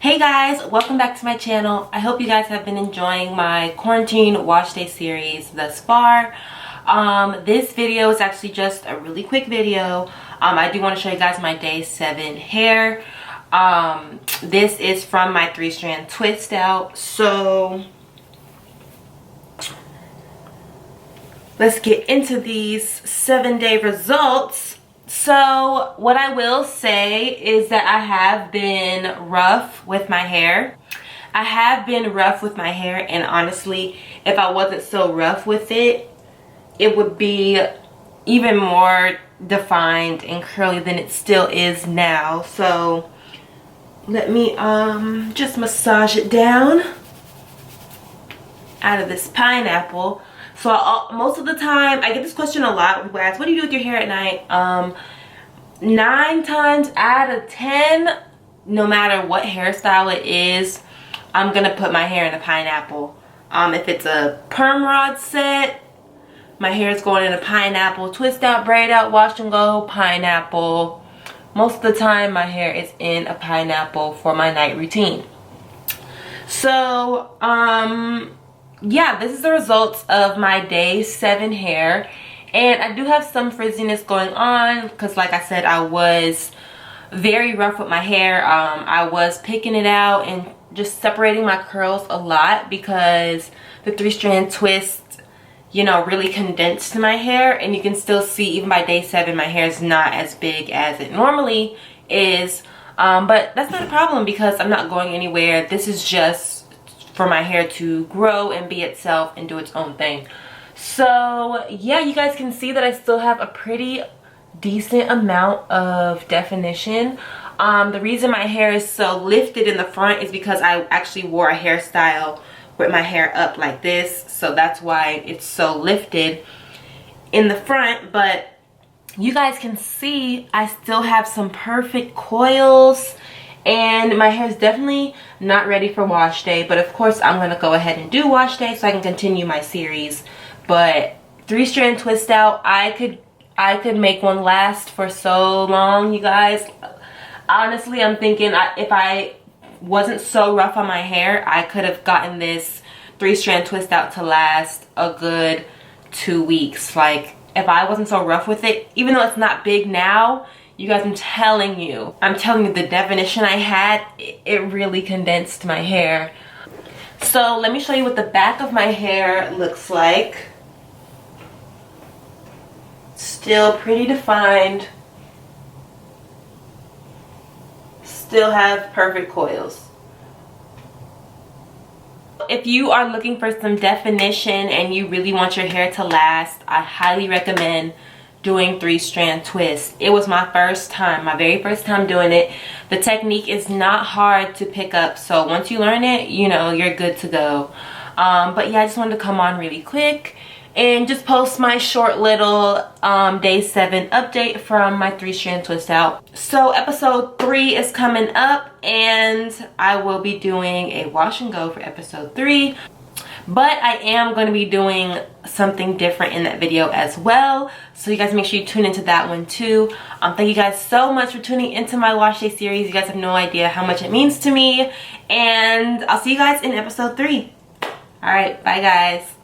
Hey guys, welcome back to my channel. I hope you guys have been enjoying my quarantine wash day series thus far. This video is actually just a really quick video. I do want to show you guys my day 7 hair. This is from my 3-strand twist out. So let's get into these 7-day results. So what I will say is that I have been rough with my hair. And honestly, if I wasn't so rough with it, it would be even more defined and curly than it still is now. So let me just massage it down out of this pineapple. So most of the time, I get this question a lot. People ask, what do you do with your hair at night? 9 times out of 10, no matter what hairstyle it is, I'm going to put my hair in a pineapple. If it's a perm rod set, my hair is going in a pineapple. Twist out, braid out, wash and go, pineapple. Most of the time, my hair is in a pineapple for my night routine. So, yeah, this is the results of my day 7 hair, and I do have some frizziness going on because, like I said, I was very rough with my hair. I was picking it out and just separating my curls a lot because the 3-strand twist, you know, really condensed my hair, and you can still see even by day 7 my hair is not as big as it normally is, but that's not a problem because I'm not going anywhere. This is just for my hair to grow and be itself and do its own thing. So yeah, you guys can see that I still have a pretty decent amount of definition. The reason my hair is so lifted in the front is because I actually wore a hairstyle with my hair up like this, so that's why it's so lifted in the front. But you guys can see I still have some perfect coils, and my hair is definitely not ready for wash day, but of course I'm going to go ahead and do wash day so I can continue my series. But 3-strand twist out, I could make one last for so long, you guys. Honestly, I'm thinking if I wasn't so rough on my hair, I could have gotten this 3-strand twist out to last a good 2 weeks. Like, if I wasn't so rough with it, even though it's not big now, you guys, I'm telling you the definition I had, it really condensed my hair. So let me show you what the back of my hair looks like. Still pretty defined. Still have perfect coils. If you are looking for some definition and you really want your hair to last, I highly recommend doing 3-strand twist. It was my first time, my very first time doing it. The technique is not hard to pick up, so once you learn it, you know, you're good to go. But yeah, I just wanted to come on really quick and just post my short little day 7 update from my 3-strand twist out. So episode 3 is coming up, and I will be doing a wash and go for episode 3. But I am going to be doing something different in that video as well. So you guys make sure you tune into that one too. Thank you guys so much for tuning into my wash day series. You guys have no idea how much it means to me. And I'll see you guys in episode 3. Alright, bye guys.